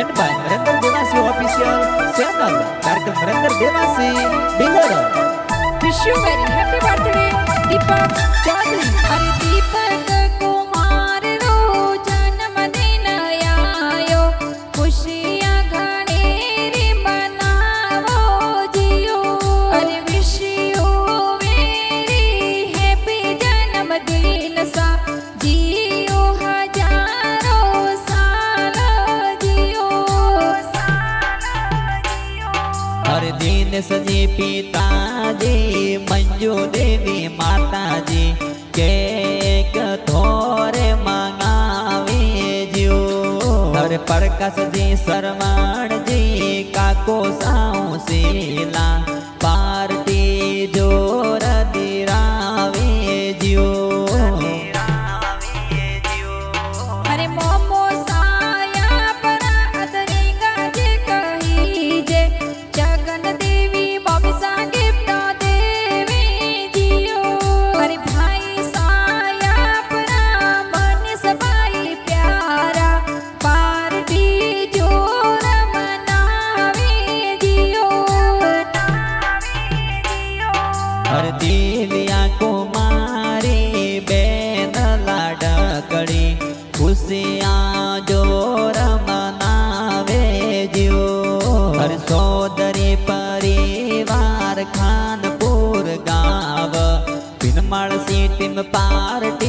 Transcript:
Present by Narendra Devasi official channel कार्यक्रम Narendra Devasi dealer. Wish you very happy birthday Deepak Chaudhary. अरे दीपक कुमार रो जन्मदिन आयो, खुशियां घणेरी मनावो जियो। अरे विश यू वेरी हैप्पी जन्मदिन सा जियो हजारों साल जियो हर दिन सजी पिताजी मंजू देवी माताजी केक थोरे मंगावे जियो। हर प्रकाश जी सरवण जी काको साऊ सीला पार्टी जोर दिरावे जियो। अरे मोमो साया परा अदरिंगा जे कही जे जगन देवी बमसा गिफ्ट देवी जियो। अरे भाई साया परा मनीष भाई प्यारा पार्टी जोर मनावे जियो। हर दिव्या कुमारी बेन लाडकड़ी खुशियाँ जोर मनावे जियो। हर सोदरी परिवार खानपुर गाँव पिनमल सिटी में पार्टी